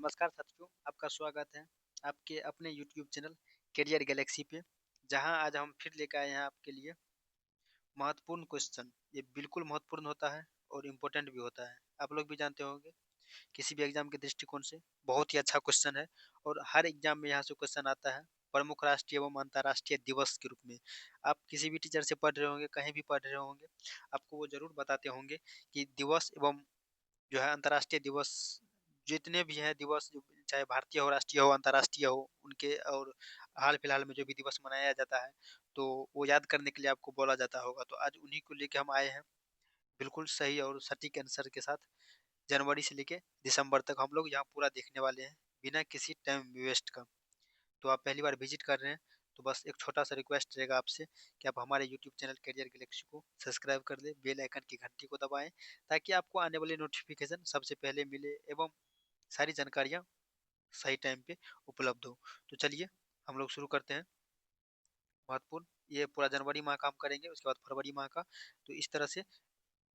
नमस्कार साथियों, आपका स्वागत है आपके अपने यूट्यूब चैनल करियर गैलेक्सी पे, जहां आज हम फिर लेकर आए हैं आपके लिए महत्वपूर्ण क्वेश्चन। ये बिल्कुल महत्वपूर्ण होता है और इम्पोर्टेंट भी होता है। आप लोग भी जानते होंगे किसी भी एग्जाम के दृष्टिकोण से बहुत ही अच्छा क्वेश्चन है और हर एग्जाम में यहाँ से क्वेश्चन आता है प्रमुख राष्ट्रीय एवं अंतर्राष्ट्रीय दिवस के रूप में। आप किसी भी टीचर से पढ़ रहे होंगे, कहीं भी पढ़ रहे होंगे, आपको वो जरूर बताते होंगे कि दिवस एवं जो है अंतर्राष्ट्रीय दिवस जितने भी हैं दिवस, जो चाहे भारतीय हो, राष्ट्रीय हो, अंतर्राष्ट्रीय हो, उनके और हाल फिलहाल में जो भी दिवस मनाया जाता है तो वो याद करने के लिए आपको बोला जाता होगा। तो आज उन्हीं को लेके हम आए हैं बिल्कुल सही और सटीक आंसर के साथ। जनवरी से लेके दिसंबर तक हम लोग यहाँ पूरा देखने वाले हैं बिना किसी टाइम वेस्ट का। तो आप पहली बार विजिट कर रहे हैं तो बस एक छोटा सा रिक्वेस्ट रहेगा आपसे कि आप हमारे यूट्यूब चैनल करियर गैलेक्सी को सब्सक्राइब कर दें, बेल आइकन की घंटी को दबाएं ताकि आपको आने वाली नोटिफिकेशन सबसे पहले मिले एवं सारी जानकारियाँ सही टाइम पे उपलब्ध हो। तो चलिए हम लोग शुरू करते हैं। महत्वपूर्ण ये पूरा जनवरी माह का हम करेंगे, उसके बाद फरवरी माह का। तो इस तरह से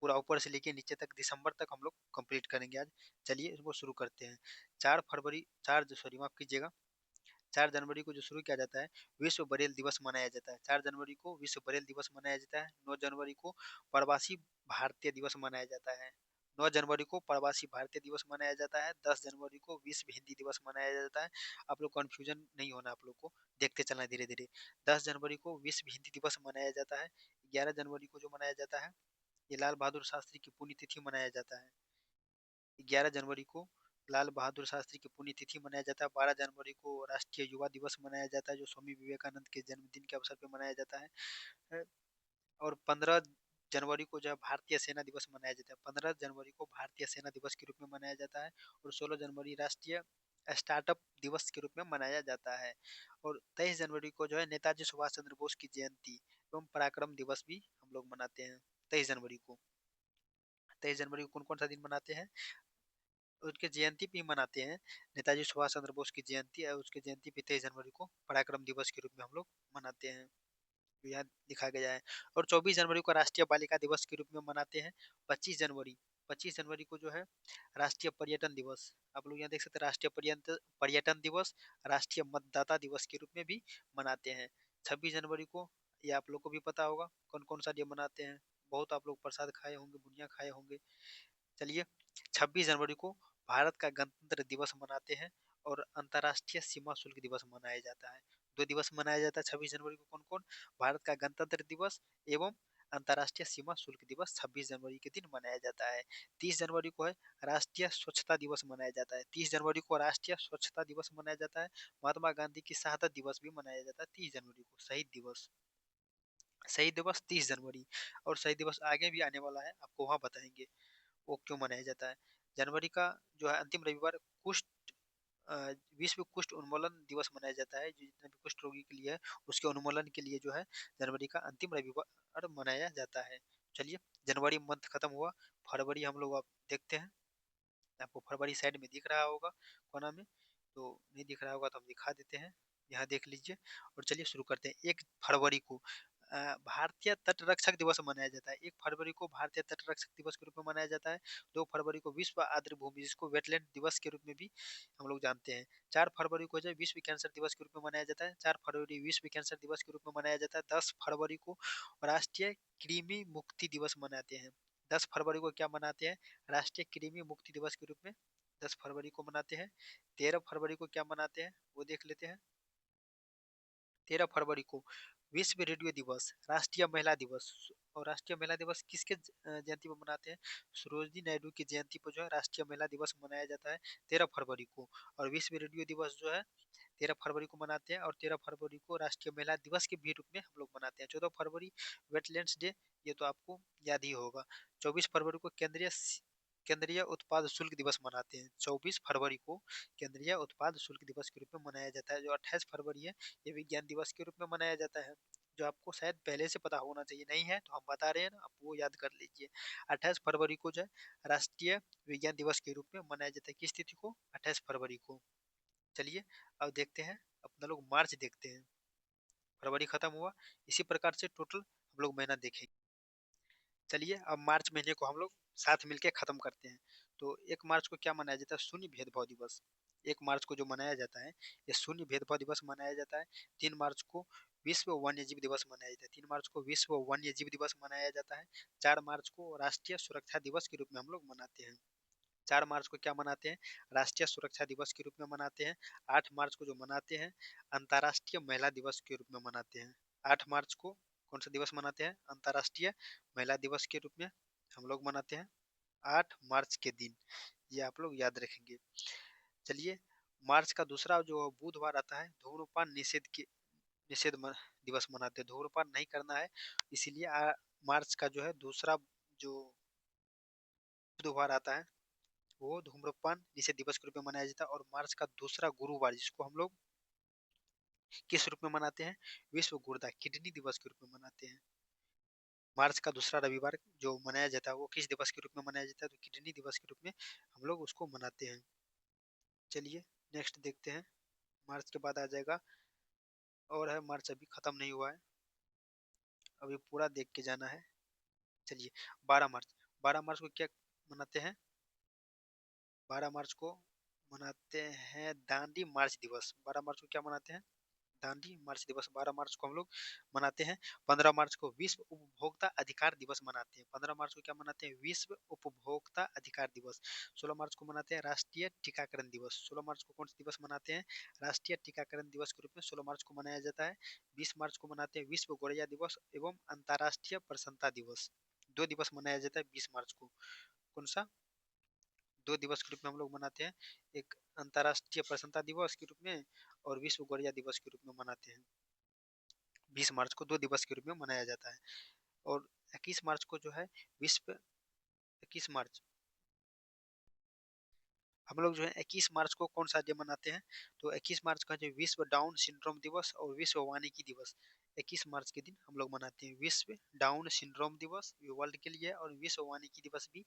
पूरा ऊपर से लेके नीचे तक दिसंबर तक हम लोग कंप्लीट करेंगे आज। चलिए इसको शुरू करते हैं। 4 फरवरी 4 सॉरी माफ कीजिएगा, 4 जनवरी को जो शुरू किया जाता है, विश्व बरेल दिवस मनाया जाता है। 4 जनवरी को विश्व बरेल दिवस मनाया जाता है। 9 जनवरी को प्रवासी भारतीय दिवस मनाया जाता है। 9 जनवरी को प्रवासी भारतीय दिवस मनाया जाता है। 10 जनवरी को विश्व हिंदी दिवस मनाया जाता है। आप लोग कन्फ्यूजन नहीं होना, आप लोग को देखते चलना धीरे धीरे। 10 जनवरी को विश्व हिंदी दिवस मनाया जाता है। 11 जनवरी को जो मनाया जाता है, ये लाल बहादुर शास्त्री की पुण्यतिथि मनाया जाता है। 11 जनवरी को लाल बहादुर शास्त्री की पुण्यतिथि मनाया जाता है। 12 जनवरी को राष्ट्रीय युवा दिवस मनाया जाता है, जो स्वामी विवेकानंद के जन्मदिन के अवसर पर मनाया जाता है। अ, और 15 जनवरी को जो है भारतीय सेना दिवस मनाया जाता है। 15 जनवरी को भारतीय सेना दिवस के रूप में मनाया जाता है। और 16 जनवरी राष्ट्रीय स्टार्टअप दिवस के रूप में मनाया जाता है। और 23 जनवरी को जो है नेताजी सुभाष चंद्र बोस की जयंती एवं पराक्रम दिवस भी हम लोग मनाते हैं। 23 जनवरी को 23 जनवरी को कौन कौन सा दिन मनाते हैं? उनके जयंती पे ही मनाते हैं। नेताजी सुभाष चंद्र बोस की जयंती है, उसकी जयंती पे 23 जनवरी को पराक्रम दिवस के रूप में हम लोग मनाते हैं। तो यहाँ लिखा गया है। और 24 जनवरी को राष्ट्रीय बालिका दिवस के रूप में मनाते हैं। 25 जनवरी 25 जनवरी को जो है राष्ट्रीय पर्यटन दिवस, आप लोग यहाँ देख सकते हैं, राष्ट्रीय पर्यटन पर्यटन दिवस, राष्ट्रीय मतदाता दिवस के रूप में भी मनाते हैं। 26 जनवरी को, ये आप लोग को भी पता होगा कौन कौन सा डे मनाते हैं। बहुत आप लोग प्रसाद खाए होंगे, बुनिया खाए होंगे। चलिए, 26 जनवरी को भारत का गणतंत्र दिवस मनाते हैं और अंतर्राष्ट्रीय सीमा शुल्क दिवस मनाया जाता है। 2 दिवस मनाया जाता है 26 जनवरी को। कौन कौन? भारत का गणतंत्र दिवस एवं अंतर्राष्ट्रीय सीमा शुल्क दिवस 26 जनवरी के दिन मनाया जाता है। 30 जनवरी को है राष्ट्रीय स्वच्छता दिवस मनाया जाता है। 30 जनवरी को राष्ट्रीय स्वच्छता दिवस मनाया जाता है। महात्मा गांधी की शहादत दिवस भी मनाया जाता है 30 जनवरी को। शहीद दिवस, शहीद दिवस 30 जनवरी। और शहीद दिवस आगे भी आने वाला है, आपको वहाँ बताएंगे वो क्यों मनाया जाता है। जनवरी का जो है अंतिम रविवार कुष्ठ अ, विश्व कुष्ठ उन्मूलन दिवस मनाया जाता है। जो जितने भी कुष्ठ रोगी के लिए है, उसके उन्मूलन के लिए जो है जनवरी का अंतिम रविवार मनाया जाता है। चलिए, जनवरी मंथ खत्म हुआ। फरवरी हम लोग अब देखते हैं। आपको फरवरी साइड में दिख रहा होगा कोना में, तो नहीं दिख रहा होगा तो हम दिखा देते हैं। यहाँ देख लीजिए। और चलिए शुरू करते हैं। 1 फरवरी को भारतीय तट रक्षक दिवस मनाया जाता है। 1 फरवरी को भारतीय तट रक्षक दिवस के रूप में मनाया जाता है। 2 फरवरी को विश्व आर्द्र भूमि, जिसको वेटलैंड दिवस के रूप में भी हम लोग जानते हैं। 4 फरवरी को जो है विश्व कैंसर दिवस के रूप में मनाया जाता है। 4 फरवरी विश्व कैंसर दिवस के रूप में मनाया जाता है। 10 फरवरी को राष्ट्रीय कृमि मुक्ति दिवस मनाते हैं। 10 फरवरी को क्या मनाते हैं? राष्ट्रीय कृमि मुक्ति दिवस के रूप में 10 फरवरी को मनाते हैं। 13 फरवरी को क्या मनाते हैं वो देख लेते हैं। 13 फरवरी को विश्व रेडियो दिवस, राष्ट्रीय महिला दिवस। और राष्ट्रीय महिला दिवस किसके जयंती पर मनाते हैं? सरोजिनी नायडू की जयंती पर जो है राष्ट्रीय महिला दिवस मनाया जाता है 13 फरवरी को। और विश्व रेडियो दिवस जो है 13 फरवरी को मनाते हैं। और 13 फरवरी को राष्ट्रीय महिला दिवस के भी रूप में हम लोग मनाते हैं। 14 फरवरी वेटलैंड्स डे, ये तो आपको याद ही होगा। 24 फरवरी को केंद्रीय उत्पाद शुल्क दिवस मनाते हैं। 24 फरवरी को केंद्रीय उत्पाद शुल्क दिवस के रूप में मनाया जाता है। जो 28 फरवरी है, ये विज्ञान दिवस के रूप में मनाया जाता है। जो आपको शायद पहले से पता होना चाहिए, नहीं है तो हम बता रहे हैं ना, आप वो याद कर लीजिए। 28 फरवरी को जो है राष्ट्रीय विज्ञान दिवस के रूप में मनाया जाता है। किस तिथि को? 28 फरवरी को। चलिए अब देखते हैं, अपना लोग मार्च देखते हैं। फरवरी खत्म हुआ। इसी प्रकार से टोटल हम लोग महीना देखेंगे। चलिए अब मार्च महीने को हम लोग साथ मिलके खत्म करते हैं। तो 1 मार्च को क्या मनाया जाता है? शून्य भेदभाव दिवस। 1 मार्च को जो मनाया जाता है, ये शून्य भेदभाव दिवस मनाया जाता है। 3 मार्च को विश्व वन्यजीव दिवस मनाया जाता है। 3 मार्च को विश्व वन्यजीव दिवस मनाया जाता है। 4 मार्च को राष्ट्रीय सुरक्षा दिवस के रूप में हम लोग मनाते हैं। 4 मार्च को क्या मनाते हैं? राष्ट्रीय सुरक्षा दिवस के रूप में मनाते हैं। 8 मार्च को जो मनाते हैं, अंतर्राष्ट्रीय महिला दिवस के रूप में मनाते हैं। 8 मार्च को कौन सा दिवस मनाते हैं? अंतर्राष्ट्रीय महिला दिवस के रूप में हम लोग मनाते हैं 8 मार्च के दिन। ये आप लोग याद रखेंगे। चलिए, मार्च का दूसरा जो बुधवार आता है, धूम्रपान निषेध दिवस मनाते हैं। धूम्रपान नहीं करना है, इसीलिए मार्च का जो है दूसरा जो बुधवार आता है, वो धूम्रपान निषेध दिवस के रूप में मनाया जाता है। और मार्च का दूसरा गुरुवार, जिसको हम लोग किस रूप में मनाते हैं? विश्व गुर्दा किडनी दिवस के रूप में मनाते हैं। मार्च का दूसरा रविवार जो मनाया जाता है, वो किस दिवस के रूप में मनाया जाता है? तो किडनी दिवस के रूप में हम लोग उसको मनाते हैं। चलिए नेक्स्ट देखते हैं। मार्च के बाद आ जाएगा, और है मार्च अभी खत्म नहीं हुआ है, अभी पूरा देख के जाना है। चलिए, 12 मार्च। 12 मार्च को क्या मनाते हैं? 12 मार्च को मनाते हैं दांडी मार्च दिवस। 12 मार्च को क्या मनाते हैं? दांडी मार्च दिवस 12 मार्च को हम लोग मनाते हैं। 15 मार्च को विश्व उपभोक्ता अधिकार दिवस मनाते हैं। 15 मार्च को क्या मनाते हैं? विश्व उपभोक्ता अधिकार दिवस। 16 मार्च को मनाते हैं राष्ट्रीय टीकाकरण दिवस। 16 मार्च को कौन सा दिवस मनाते हैं? राष्ट्रीय टीकाकरण दिवस के रूप में 16 मार्च को मनाया जाता है। 20 मार्च को मनाते हैं विश्व गौरैया दिवस एवं अंतर्राष्ट्रीय प्रसन्नता दिवस। 2 दिवस मनाया जाता है 20 मार्च को। कौन सा? 2 दिवस के रूप में हम लोग मनाते हैं। एक अंतर्राष्ट्रीय प्रसन्नता दिवस के रूप में, और विश्व गौरैया दिवस के रूप में मनाते हैं। 20 मार्च को 2 दिवस के रूप में मनाया जाता है। और 21 मार्च को जो है विश्व 21 मार्च, हम लोग जो है 21 मार्च को कौन सा डे मनाते हैं? तो 21 मार्च का जो विश्व डाउन सिंड्रोम दिवस और विश्व वानिकी दिवस, 21 मार्च के दिन हम लोग मनाते हैं। विश्व डाउन सिंड्रोम दिवस ये वर्ल्ड के लिए, और विश्व वानिकी दिवस भी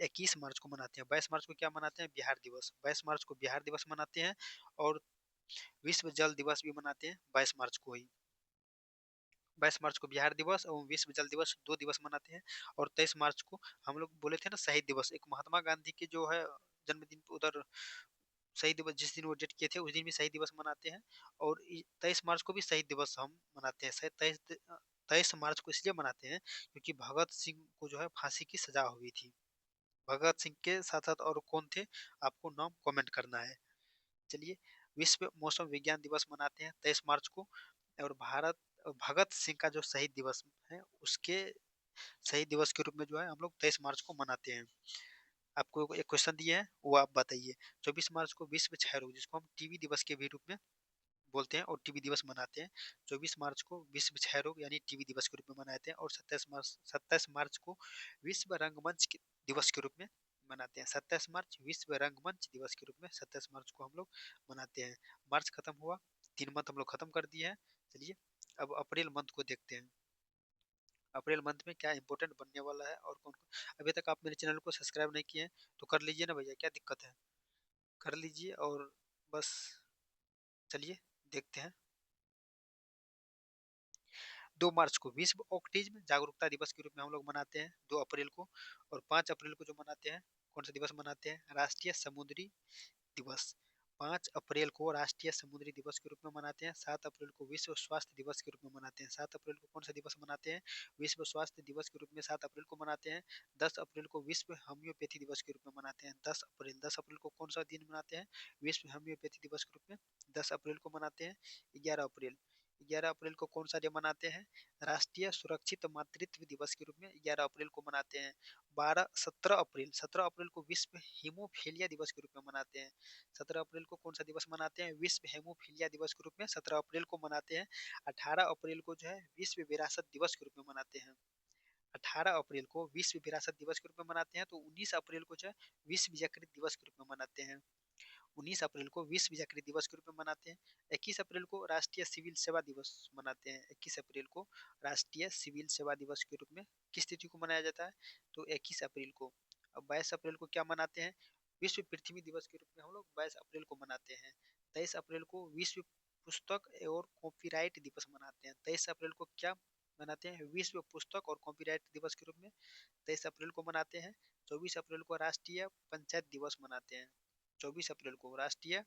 21 मार्च को मनाते हैं। 22 मार्च को क्या मनाते हैं? बिहार दिवस। 22 मार्च को बिहार दिवस मनाते हैं। और विश्व जल दिवस भी मनाते हैं 22 मार्च को ही। 22 मार्च को बिहार दिवस और विश्व जल दिवस 2 दिवस मनाते हैं। और 23 मार्च को हम लोग बोले थे ना शहीद दिवस, एक महात्मा गांधी के जो है जन्मदिन उधर, शहीद दिवस जिस दिन वो डेट किए थे उस दिन भी शहीद दिवस मनाते हैं। और 23 मार्च को भी शहीद दिवस हम मनाते हैं। शायद 23 मार्च को इसलिए मनाते हैं क्योंकि भगत सिंह को जो है फांसी की सजा हुई थी। भगत सिंह के साथ साथ और कौन थे, आपको नाम कमेंट करना है। चलिए, विश्व मौसम विज्ञान दिवस मनाते हैं 23 मार्च को। और भारत भगत सिंह का जो शहीद दिवस है, उसके शहीद दिवस के रूप में जो है हम लोग 23 मार्च को मनाते हैं। आपको एक क्वेश्चन दिए हैं, वो आप बताइए। 24 मार्च को विश्व क्षय रोग, जिसको हम टीबी दिवस के भी रूप में बोलते हैं और टीबी दिवस मनाते हैं। 24 मार्च को विश्व क्षय रोग यानी टीबी दिवस के रूप में मनाते हैं। और 27 मार्च को विश्व रंगमंच दिवस के रूप में मनाते हैं। 27 मार्च विश्व रंगमंच दिवस के रूप में 27 मार्च को हम लोग मनाते हैं। मार्च खत्म हुआ, 3 मंथ हम लोग खत्म कर दिए हैं। चलिए, अब अप्रैल मंथ को देखते हैं। अप्रैल मंथ में क्या इंपॉर्टेंट बनने वाला है और कौन कौन। अभी तक आप मेरे चैनल को सब्सक्राइब नहीं किए हैं तो कर लीजिए ना भैया, क्या दिक्कत है, कर लीजिए। और बस चलिए देखते हैं। 2 मार्च को विश्व ऑटिज्म जागरूकता दिवस के रूप में हम लोग मनाते हैं 2 अप्रैल को। और 5 अप्रैल को जो मनाते हैं, कौन सा दिवस मनाते हैं? राष्ट्रीय समुद्री दिवस। 5 अप्रैल को राष्ट्रीय समुद्री दिवस के रूप में मनाते हैं। 7 अप्रैल को विश्व स्वास्थ्य दिवस के रूप में मनाते हैं। 7 अप्रैल को कौन सा दिवस मनाते हैं? विश्व स्वास्थ्य दिवस के रूप में 7 अप्रैल को मनाते हैं। 10 अप्रैल को विश्व होम्योपैथी दिवस के रूप में मनाते हैं। 10 अप्रैल को कौन सा दिन मनाते हैं? विश्व होम्योपैथी दिवस के रूप में 10 अप्रैल को मनाते हैं। 11 अप्रैल, 11 अप्रैल को कौन सा डे मनाते हैं? राष्ट्रीय सुरक्षित मातृत्व दिवस के रूप में 11 अप्रैल को मनाते हैं। 17 अप्रैल को विश्व हीमोफीलिया दिवस के रूप में मनाते हैं। 17 अप्रैल को कौन सा दिवस मनाते हैं? विश्व हेमोफीलिया दिवस के रूप में 17 अप्रैल को मनाते हैं। 18 अप्रैल को जो है विश्व विरासत दिवस के रूप में मनाते हैं। 18 अप्रैल को विश्व विरासत दिवस के रूप में मनाते हैं। तो 19 अप्रैल को जो है विश्व यकृत दिवस के रूप में मनाते हैं। 19 अप्रैल को विश्व यकृत दिवस के रूप में मनाते हैं। 21 अप्रैल को राष्ट्रीय सिविल सेवा दिवस मनाते हैं। 21 अप्रैल को राष्ट्रीय सिविल सेवा दिवस के रूप में किस तिथि को मनाया जाता है? तो 21 अप्रैल को। अब 22 अप्रैल को क्या मनाते हैं? विश्व पृथ्वी दिवस के रूप में हम लोग 22 अप्रैल को मनाते हैं। 23 अप्रैल को विश्व पुस्तक और कॉपीराइट दिवस मनाते हैं। 23 अप्रैल को क्या मनाते हैं विश्व पुस्तक और कॉपीराइट दिवस के रूप में। 23 अप्रैल को मनाते हैं। 24 अप्रैल को राष्ट्रीय पंचायत दिवस मनाते हैं। 24 अप्रैल को राष्ट्रीय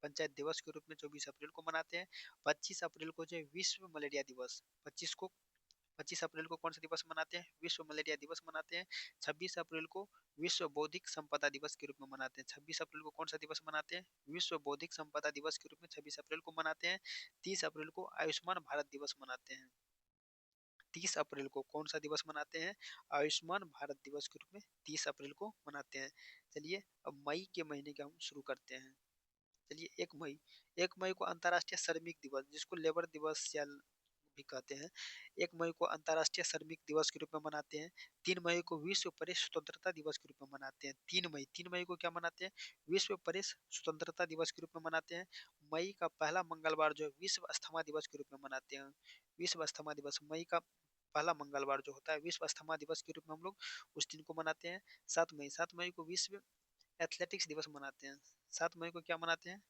पंचायत दिवस के रूप में 24 अप्रैल को मनाते हैं। 25 अप्रैल को जो विश्व मलेरिया दिवस, 25 अप्रैल को कौन सा दिवस मनाते हैं? विश्व मलेरिया दिवस मनाते हैं। 26 अप्रैल को विश्व बौद्धिक संपदा दिवस के रूप में मनाते हैं। 26 अप्रैल को कौन सा दिवस मनाते हैं? विश्व बौद्धिक संपदा दिवस के रूप में 26 अप्रैल को मनाते हैं। 30 अप्रैल को आयुष्मान भारत दिवस मनाते हैं। 30 अप्रैल को कौन सा दिवस मनाते हैं? आयुष्मान भारत दिवस के रूप में 30 अप्रैल को मनाते हैं। चलिए अब मई के महीने का हम शुरू करते हैं। चलिए 1 मई, 1 मई को अंतर्राष्ट्रीय श्रमिक दिवस, जिसको लेबर दिवस या भी कहते हैं, 1 मई को अंतर्राष्ट्रीय श्रमिक दिवस के रूप में मनाते हैं। 3 मई को विश्व प्रेस स्वतंत्रता दिवस के रूप में मनाते हैं। 3 मई को क्या मनाते हैं? विश्व प्रेस स्वतंत्रता दिवस के रूप में मनाते हैं। मई का पहला मंगलवार जो है विश्व अस्थमा दिवस के रूप में मनाते हैं। विश्व अस्थमा दिवस, मई का पहला मंगलवार जो होता है विश्व अस्थमा दिवस के रूप में हम लोग उस दिन को मनाते हैं। 7 मई, 7 मई को विश्व एथलेटिक्स दिवस मनाते हैं। 7 मई को क्या मनाते हैं?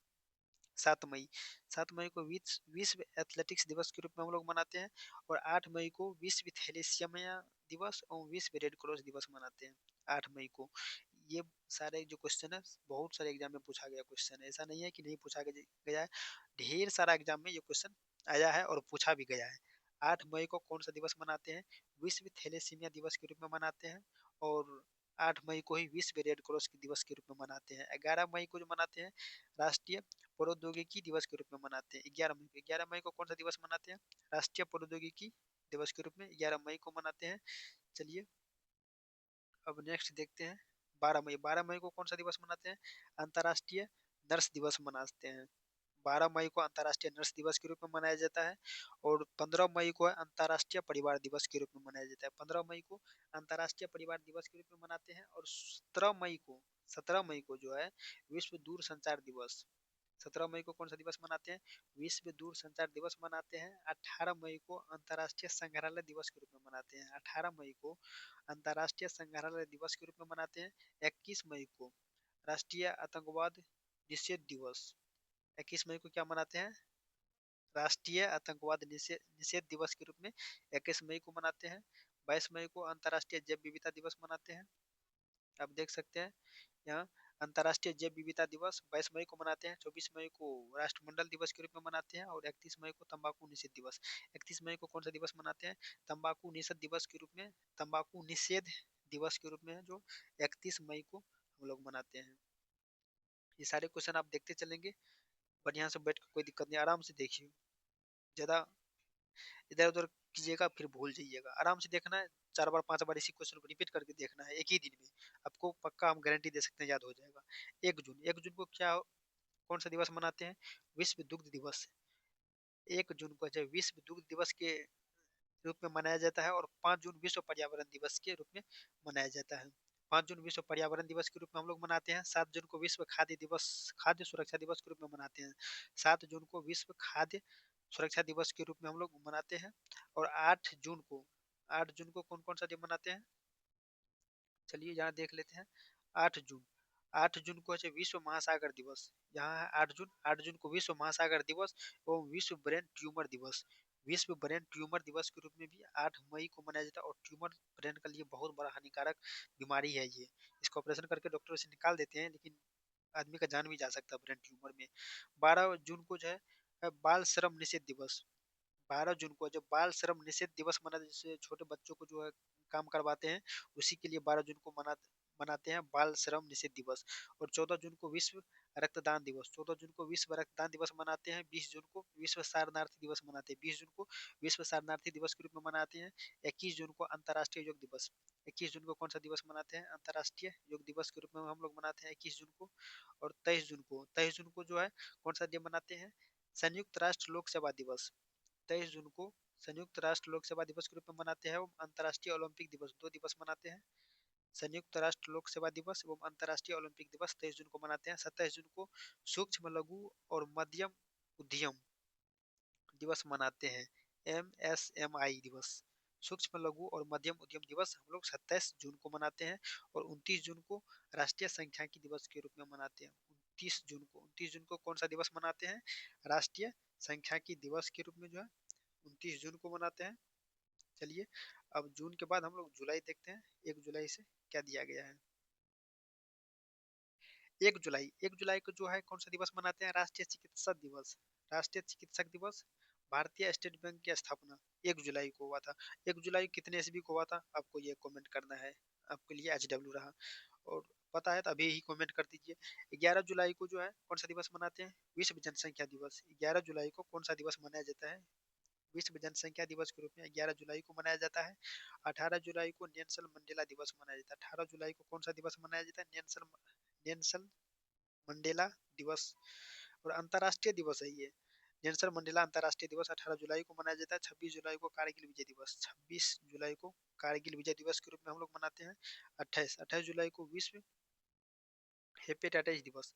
7 मई, 7 मई को विश्व एथलेटिक्स दिवस के रूप में हम लोग मनाते हैं। और 8 मई को विश्व थैलेसीमिया दिवस और विश्व रेड क्रॉस दिवस मनाते हैं। 8 मई को। ये सारे जो क्वेश्चन है बहुत सारे एग्जाम में पूछा गया क्वेश्चन है, ऐसा नहीं है कि नहीं पूछा गया है, ढेर सारा एग्जाम में ये क्वेश्चन आया है और पूछा भी गया है। 8 मई को कौन सा दिवस मनाते हैं? विश्व थैलेसीमिया दिवस के रूप में मनाते हैं। और 8 मई को ही विश्व रेड क्रॉस दिवस के रूप में मनाते हैं। 11 मई को जो मनाते हैं राष्ट्रीय प्रौद्योगिकी दिवस के रूप में मनाते हैं। 11 मई को, 11 मई को कौन सा दिवस मनाते हैं? राष्ट्रीय प्रौद्योगिकी दिवस के रूप में 11 मई को मनाते हैं। चलिए अब नेक्स्ट देखते हैं 12 मई, 12 मई को कौन सा दिवस मनाते हैं? अंतर्राष्ट्रीय नर्स दिवस मनाते हैं। 12 मई को अंतर्राष्ट्रीय नर्स दिवस के रूप में मनाया जाता है। और 15 मई को अंतर्राष्ट्रीय परिवार दिवस के रूप में मनाया जाता है। 15 मई को अंतर्राष्ट्रीय परिवार दिवस के रूप में मनाते हैं। और 17 मई को जो है विश्व दूर संचार दिवस, 17 मई को कौन सा दिवस मनाते हैं? विश्व दूर संचार दिवस मनाते हैं। 18 मई को अंतर्राष्ट्रीय संग्रहालय दिवस के रूप में मनाते हैं। 18 मई को अंतर्राष्ट्रीय संग्रहालय दिवस के रूप में मनाते हैं। 21 मई को राष्ट्रीय आतंकवाद निषेध दिवस, 21 मई को क्या मनाते हैं? राष्ट्रीय आतंकवाद निषेध दिवस के रूप में 21 मई को मनाते हैं। 22 मई को अंतर्राष्ट्रीय जैव विविधता दिवस मनाते हैं। आप देख सकते हैं यहाँ अंतर्राष्ट्रीय जैव विविधता दिवस 22 मई को मनाते हैं। 24 मई को राष्ट्रमंडल दिवस के रूप में मनाते हैं। और 31 मई को तंबाकू निषेध दिवस, 31 मई को कौन सा दिवस मनाते हैं? तंबाकू निषेध दिवस के रूप में, तंबाकू निषेध दिवस के रूप में जो 31 मई को हम लोग मनाते हैं। ये सारे क्वेश्चन आप देखते चलेंगे, बढ़िया से बैठ कर, कोई दिक्कत नहीं, आराम से देखिए, ज्यादा इधर उधर कीजिएगा फिर भूल जाइएगा। आराम से देखना है, 4 बार 5 बार इसी क्वेश्चन को रिपीट करके देखना है एक ही दिन में, आपको पक्का हम गारंटी दे सकते हैं याद हो जाएगा। 1 जून, 1 जून को क्या, कौन सा दिवस मनाते हैं? विश्व दुग्ध दिवस। 1 जून को जो विश्व दुग्ध दिवस के रूप में मनाया जाता है। और 5 जून विश्व पर्यावरण दिवस के रूप में मनाया जाता है। 5 जून विश्व पर्यावरण दिवस के रूप में हम लोग मनाते हैं। 7 जून को विश्व खाद्य दिवस, खाद्य सुरक्षा दिवस के रूप में मनाते हैं। 7 जून को विश्व खाद्य सुरक्षा दिवस के रूप में हम लोग मनाते हैं। और 8 जून को, 8 जून को कौन कौन सा दिन मनाते हैं? चलिए यहाँ देख लेते हैं। 8 जून, 8 जून को है विश्व महासागर दिवस। यहाँ है 8 जून, 8 जून को विश्व महासागर दिवस एवं विश्व ब्रेन ट्यूमर दिवस। विश्व ब्रेन ट्यूमर दिवस के रूप में भी 8 मई को मनाया जाता है। और ट्यूमर ब्रेन के लिए बहुत बड़ा हानिकारक बीमारी है ये, इसको ऑपरेशन करके डॉक्टर इसे निकाल देते हैं, लेकिन आदमी का जान भी जा सकता है ब्रेन ट्यूमर में। 12 जून को जो है बाल श्रम निषेध दिवस। 12 जून को जब बाल श्रम निषेध दिवस मना, जैसे छोटे बच्चों को जो है काम करवाते हैं, उसी के लिए 12 जून को मनाते हैं बाल श्रम निषेध दिवस। और 14 जून को विश्व रक्तदान दिवस, 14 जून को विश्व रक्तदान दिवस मनाते हैं। 20 जून को विश्व सारनार्थी दिवस मनाते हैं, 20 जून को विश्व सारनार्थी दिवस के रूप में मनाते हैं। 21 जून को अंतर्राष्ट्रीय योग दिवस, 21 जून को कौन सा दिवस मनाते हैं? अंतर्राष्ट्रीय योग दिवस के रूप में हम लोग मनाते हैं 21 जून को। और 23 जून को, 23 जून को जो है कौन सा दिन मनाते हैं? संयुक्त राष्ट्र लोक सेवा दिवस। 23 जून को संयुक्त राष्ट्र लोक सेवा दिवस के रूप में मनाते हैं। एवं अंतर्राष्ट्रीय ओलंपिक दिवस, 2 दिवस मनाते हैं। संयुक्त राष्ट्र लोक सेवा दिवस एवं अंतर्राष्ट्रीय ओलंपिक दिवस 23 जून को मनाते हैं। 27 जून को सूक्ष्म लघु और मध्यम उद्यम दिवस मनाते हैं, MSMI दिवस। सूक्ष्म लघु और मध्यम उद्यम दिवस हम लोग 27 जून को मनाते हैं। और 29 जून को राष्ट्रीय सांख्यिकी दिवस के रूप में मनाते हैं। 29 जून को कौन सा दिवस मनाते हैं? राष्ट्रीय सांख्यिकी दिवस के रूप में जो है 29 जून को मनाते हैं। चलिए, अब जून के बाद हम लोग जुलाई देखते हैं। 1 जुलाई से क्या दिया गया है। 1 जुलाई को जो है कौन सा दिवस मनाते हैं, राष्ट्रीय चिकित्सक दिवस। राष्ट्रीय चिकित्सक दिवस, भारतीय स्टेट बैंक की स्थापना 1 जुलाई को हुआ था। 1 जुलाई कितने ईस्वी को हुआ था, आपको ये कमेंट करना है। आपके लिए HW रहा, और पता है तो अभी ही कमेंट कर दीजिए। 11 जुलाई को जो है कौन सा दिवस मनाते हैं, विश्व जनसंख्या दिवस। 11 जुलाई को कौन सा दिवस मनाया जाता है, विश्व जनसंख्या दिवस के रूप में 11 जुलाई को मनाया जाता है। 18 जुलाई को नेल्सन मंडेला दिवस मनाया जाता है। 18 जुलाई को कौन सा दिवस मनाया जाता है, नेल्सन नेल्सन मंडेला दिवस। और अंतर्राष्ट्रीय दिवस है ये, नेल्सन मंडेला अंतर्राष्ट्रीय दिवस 18 जुलाई को मनाया जाता है। 26 जुलाई को कारगिल विजय दिवस। 26 जुलाई को कारगिल विजय दिवस के रूप में हम लोग मनाते हैं। 28 जुलाई को विश्व हेपेटाइटिस दिवस।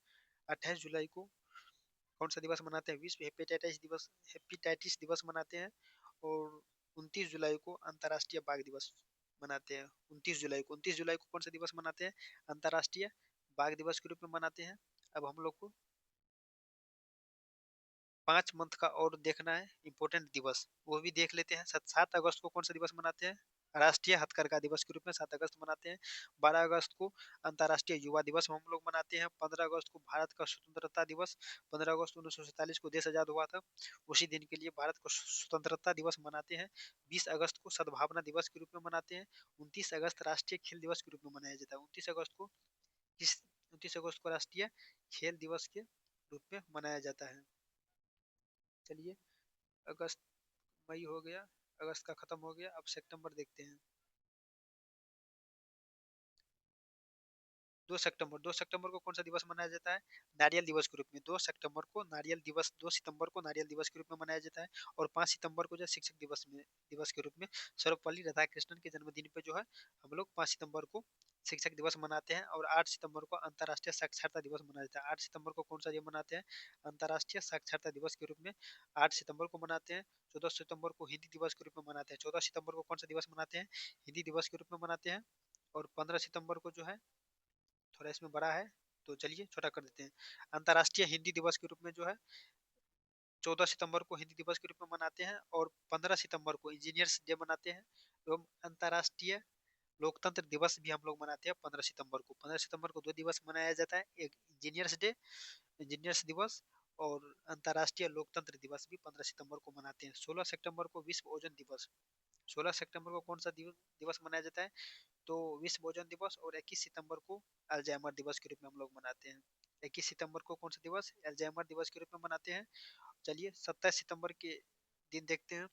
28 जुलाई को कौन सा दिवस मनाते हैं, विश्व हेपेटाइटिस दिवस, हेपेटाइटिस दिवस मनाते हैं। और 29 जुलाई को अंतर्राष्ट्रीय बाघ दिवस मनाते हैं। 29 जुलाई को कौन सा दिवस मनाते हैं, अंतर्राष्ट्रीय बाघ दिवस के रूप में मनाते हैं। अब हम लोग को 5 मंथ का और देखना है इम्पोर्टेंट दिवस, वो भी देख लेते हैं। 7 अगस्त को कौन सा दिवस मनाते हैं, राष्ट्रीय हथकरघा दिवस के रूप में 7 अगस्त मनाते हैं। 12 अगस्त को अंतर्राष्ट्रीय युवा दिवस हम लोग मनाते हैं। 15 अगस्त को भारत का स्वतंत्रता दिवस। 15 अगस्त 1947 को देश आजाद हुआ था, उसी दिन के लिए भारत को स्वतंत्रता दिवस मनाते हैं। 20 अगस्त को सद्भावना दिवस के रूप में मनाते हैं। 29 अगस्त राष्ट्रीय खेल दिवस के रूप में मनाया जाता है। 29 अगस्त को किस 29 अगस्त को राष्ट्रीय खेल दिवस के रूप में मनाया जाता है। चलिए, अगस्त, मई हो गया, अगस्त का खत्म हो गया। अब सितंबर देखते हैं। 2 सितंबर को कौन सा दिवस मनाया जाता है, नारियल दिवस के रूप में। 2 सितंबर को नारियल दिवस, 2 सितंबर को नारियल दिवस के रूप में मनाया जाता है। और 5 सितंबर को जो शिक्षक दिवस के रूप में सर्वपल्ली राधाकृष्णन के जन्मदिन पे जो है हम लोग 5 सितंबर को शिक्षक दिवस मनाते हैं। और 8 सितंबर को अंतर्राष्ट्रीय साक्षरता दिवस मनाया जाता है। 8 सितंबर को कौन सा दिन मनाते हैं, अंतर्राष्ट्रीय साक्षरता दिवस के रूप में 8 सितंबर को मनाते हैं। 14 सितंबर को हिंदी दिवस के रूप में मनाते हैं। 14 सितंबर को कौन सा दिवस मनाते हैं, हिंदी दिवस के रूप में मनाते हैं। और 15 सितंबर को जो है थोड़ा इसमें बड़ा है, तो चलिए छोटा कर देते हैं। अंतर्राष्ट्रीय हिंदी दिवस के रूप में जो है 14 सितंबर को हिंदी दिवस के रूप में मनाते हैं। और 15 सितंबर को इंजीनियर्स डे मनाते हैं। एवं अंतर्राष्ट्रीय लोकतंत्र दिवस भी हम लोग मनाते हैं 15 सितंबर को। 15 सितंबर को 2 दिवस मनाया जाता है, एक इंजीनियर्स डे, इंजीनियर्स दिवस, और अंतर्राष्ट्रीय लोकतंत्र दिवस भी 15 सितंबर को मनाते हैं। 16 सितंबर को विश्व ओजोन दिवस। 16 सितंबर को कौन सा दिवस मनाया जाता है, तो विश्व भोजन दिवस। और 21 सितंबर को अल्जाइमर दिवस के रूप में हम लोग मनाते हैं। 21 सितंबर को कौन सा दिवस, अल्जाइमर दिवस के रूप में मनाते हैं। चलिए 27 सितंबर के दिन देखते हैं,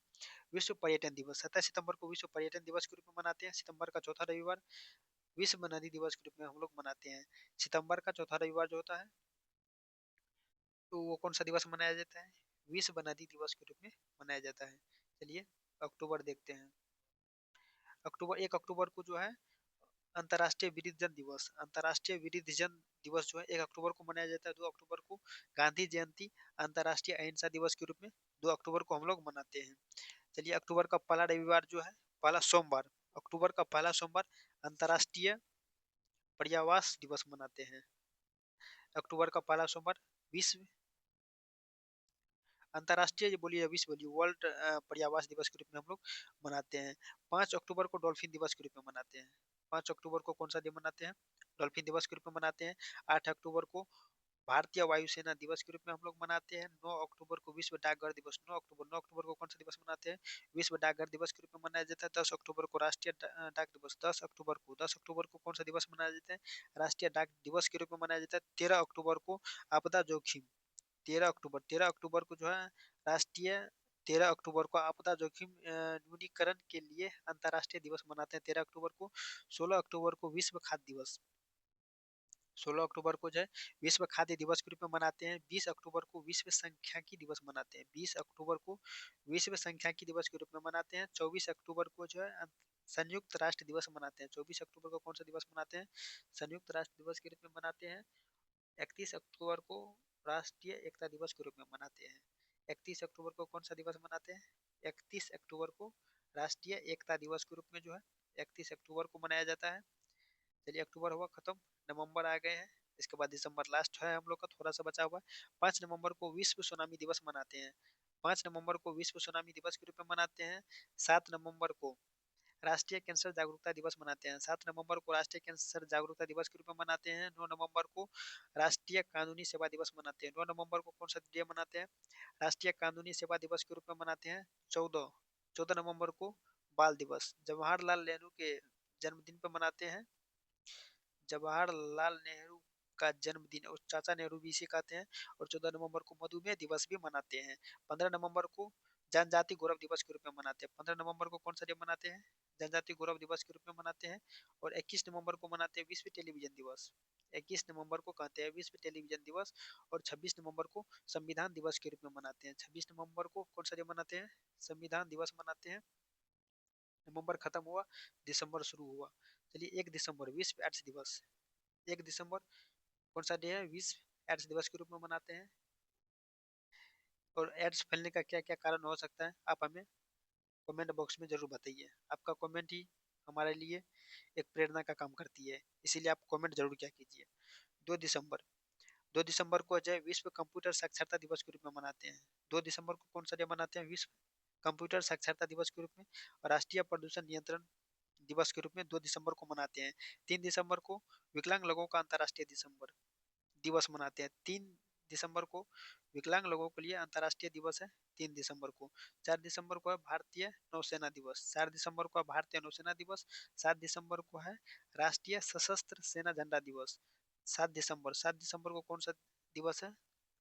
विश्व पर्यटन दिवस। 27 सितंबर को विश्व पर्यटन दिवस के रूप में मनाते हैं। सितंबर का चौथा रविवार विश्व नदी दिवस के रूप में हम लोग मनाते हैं। सितंबर का चौथा रविवार जो होता है, तो वो कौन सा दिवस मनाया जाता है, विश्व नदी दिवस के रूप में मनाया जाता है। चलिए अक्टूबर देखते हैं। 1 अक्टूबर को जो है अंतर्राष्ट्रीय वृद्धजन दिवस। अंतर्राष्ट्रीय वृद्धजन दिवस जो है 1 अक्टूबर को मनाया जाता है। 2 अक्टूबर को गांधी जयंती अंतर्राष्ट्रीय अहिंसा दिवस के रूप में 2 अक्टूबर को हम लोग मनाते हैं। चलिए अक्टूबर का पहला रविवार जो है, पहला सोमवार, अक्टूबर का पहला सोमवार अंतर्राष्ट्रीय पर्यावास दिवस मनाते हैं। अक्टूबर का पहला सोमवार विश्व अंतर्राष्ट्रीय बोलिए, विश्व बोलिए, वर्ल्ड पर्यावास दिवस के रूप में हम लोग मनाते हैं। 5 अक्टूबर को डॉल्फिन दिवस के रूप में मनाते हैं। 5 अक्टूबर को कौन सा दिन मनाते हैं, डॉल्फिन दिवस के रूप में मनाते हैं। 8 अक्टूबर को भारतीय वायुसेना दिवस के रूप में हम लोग मनाते हैं। 9 अक्टूबर को विश्व डाकघर दिवस। 9 अक्टूबर को कौन सा दिवस मनाते हैं, विश्व डाकघर दिवस के रूप में मनाया जाता है। 10 अक्टूबर को राष्ट्रीय डाक दिवस। 10 अक्टूबर को कौन सा दिवस मनाया जाता है, राष्ट्रीय डाक दिवस के रूप में मनाया जाता है। 13 अक्टूबर को आपदा जोखिम, 13 अक्टूबर को जो है राष्ट्रीय 13 अक्टूबर को आपदा जोखिम न्यूनीकरण के लिए अंतर्राष्ट्रीय दिवस मनाते हैं 13 अक्टूबर को। 16 अक्टूबर को विश्व खाद्य दिवस। 16 अक्टूबर को जो है विश्व खाद्य दिवस के रूप में मनाते हैं। 20 अक्टूबर को विश्व सांख्यिकी दिवस मनाते हैं। 20 अक्टूबर को विश्व सांख्यिकी दिवस के रूप में मनाते हैं। 24 अक्टूबर को जो है संयुक्त राष्ट्र दिवस मनाते हैं। 24 अक्टूबर को कौन सा दिवस मनाते हैं, संयुक्त राष्ट्र दिवस के रूप में मनाते हैं। 31 अक्टूबर को राष्ट्रीय एकता दिवस के रूप में मनाते हैं। 31 अक्टूबर को कौन सा दिवस मनाते हैं, 31 अक्टूबर को राष्ट्रीय एकता दिवस के रूप में जो है 31 अक्टूबर को मनाया जाता है। चलिए अक्टूबर हुआ खत्म, नवंबर आ गए हैं। इसके बाद दिसंबर लास्ट है हम लोग का, थोड़ा सा बचा हुआ है। 5 नवंबर को विश्व सुनामी दिवस मनाते हैं। 5 नवंबर को विश्व सुनामी दिवस के रूप में मनाते हैं। 7 नवंबर को राष्ट्रीय कैंसर जागरूकता दिवस मनाते हैं। 7 नवंबर को राष्ट्रीय कैंसर जागरूकता दिवस के रूप में मनाते हैं। 9 नवंबर को राष्ट्रीय कानूनी सेवा दिवस मनाते हैं। 9 नवंबर को कौन सा डे मनाते हैं? राष्ट्रीय कानूनी सेवा दिवस के रूप में मनाते हैं। 14 नवंबर को बाल दिवस जवाहरलाल नेहरू के जन्मदिन पर मनाते हैं। जवाहरलाल नेहरू का जन्मदिन और चाचा नेहरू भी इसे कहते हैं। और 14 नवंबर को मधुमेह दिवस भी मनाते हैं। 15 नवंबर को जनजाति गौरव दिवस के रूप में मनाते हैं। 15 नवंबर को कौन सा डे मनाते हैं? जनजाति गौरव दिवस के रूप में मनाते हैं। और 21 नवंबर को मनाते हैं विश्व टेलीविजन दिवस। 21 नवंबर को कहते हैं विश्व टेलीविजन दिवस। और 26 नवंबर को संविधान दिवस के रूप में मनाते हैं। 26 नवंबर को कौन सा डे मनाते हैं? संविधान दिवस मनाते हैं। नवंबर खत्म हुआ, दिसंबर शुरू हुआ। चलिए 1 दिसंबर विश्व एड्स दिवस। 1 दिसंबर कौन सा डे है? विश्व एड्स दिवस के रूप में मनाते हैं। और एड्स फैलने का क्या क्या कारण हो सकता है, आप हमें कमेंट बॉक्स में जरूर बताइए। आपका कमेंट ही हमारे लिए एक प्रेरणा का काम करती है, इसीलिए आप कमेंट जरूर क्या कीजिए। 2 दिसंबर 2 दिसंबर को जो है विश्व कंप्यूटर साक्षरता दिवस के रूप में मनाते हैं। 2 दिसंबर को कौन सा डे मनाते हैं? विश्व कंप्यूटर साक्षरता दिवस के रूप में। और राष्ट्रीय प्रदूषण नियंत्रण दिवस के रूप में 2 दिसंबर को मनाते हैं। 3 दिसंबर को विकलांग लोगों का अंतर्राष्ट्रीय दिसंबर दिवस मनाते हैं। 3 दिसंबर को विकलांग लोगों के लिए अंतर्राष्ट्रीय दिवस है। 3 दिसंबर को 4 दिसंबर को है भारतीय नौसेना दिवस। 4 दिसंबर को है भारतीय नौसेना दिवस। 7 दिसंबर को है राष्ट्रीय सशस्त्र सेना झंडा दिवस। 7 दिसंबर को कौन सा दिवस है?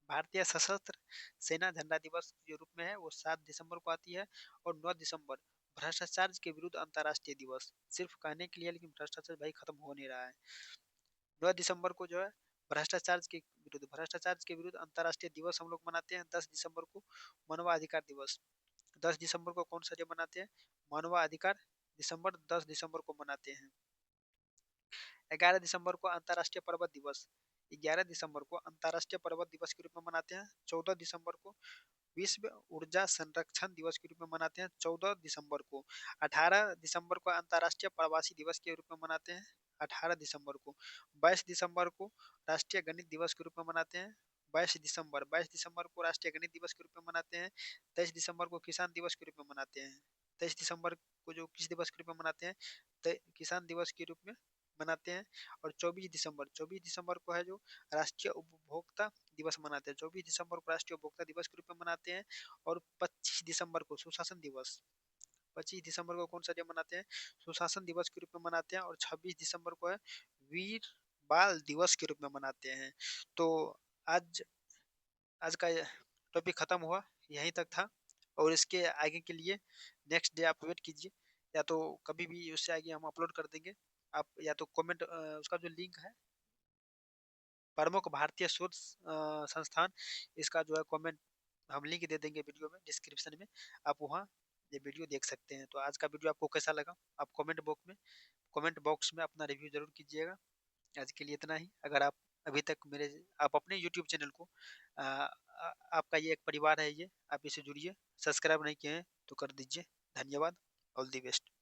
भारतीय सशस्त्र सेना झंडा दिवस जो रूप में है वो 7 दिसंबर को आती है। और 9 दिसंबर भ्रष्टाचार के विरुद्ध अंतर्राष्ट्रीय दिवस। सिर्फ कहने के लिए, लेकिन भ्रष्टाचार भाई खत्म हो नहीं रहा है। 9 दिसंबर को जो है भ्रष्टाचार के विरुद्ध अंतर्राष्ट्रीय दिवस हम लोग मनाते हैं। 10 दिसंबर को मानवाधिकार दिवस। 10 दिसंबर को कौन सा डे मनाते हैं? मानवाधिकार दिसंबर 10 दिसंबर को मनाते हैं। 11 दिसंबर को अंतर्राष्ट्रीय पर्वत दिवस। 11 दिसंबर को अंतर्राष्ट्रीय पर्वत दिवस के रूप में मनाते हैं। 14 दिसंबर को विश्व ऊर्जा संरक्षण दिवस के रूप में मनाते हैं। 14 दिसंबर को 18 दिसंबर को अंतर्राष्ट्रीय प्रवासी दिवस के रूप में मनाते हैं। 18 दिसंबर को 22 दिसंबर को राष्ट्रीय गणित दिवस के रूप में मनाते हैं। 22 दिसंबर को राष्ट्रीय गणित दिवस के रूप में मनाते हैं। 23 दिसंबर को किसान दिवस के रूप में मनाते हैं। 23 दिसंबर को जो किस दिवस के रूप में मनाते हैं? किसान दिवस के रूप में मनाते हैं। और 24 दिसंबर को है जो राष्ट्रीय उपभोक्ता दिवस मनाते हैं। 24 दिसंबर को राष्ट्रीय उपभोक्ता दिवस के रूप में मनाते हैं। और 25 दिसंबर को सुशासन दिवस। 25 दिसंबर को कौन सा डे मनाते हैं? सुशासन दिवस के रूप में मनाते हैं। और 26 दिसंबर को है वीर बाल दिवस के रूप में मनाते हैं। तो आज आज का टॉपिक खत्म हुआ, यहीं तक था। और इसके आगे के लिए नेक्स्ट डे आप वेट कीजिए, या तो कभी भी उससे आगे हम अपलोड कर देंगे। आप या तो कमेंट, उसका जो लिंक है प्रमुख भारतीय शोध संस्थान, इसका जो है कमेंट हम लिंक दे देंगे वीडियो में डिस्क्रिप्शन में। आप वहाँ ये वीडियो देख सकते हैं। तो आज का वीडियो आपको कैसा लगा, आप कमेंट बॉक्स में अपना रिव्यू जरूर कीजिएगा। आज के लिए इतना ही। अगर आप अभी तक आप अपने यूट्यूब चैनल को आपका ये एक परिवार है, ये आप इसे जुड़िए, सब्सक्राइब नहीं किए हैं तो कर दीजिए। धन्यवाद। All the best.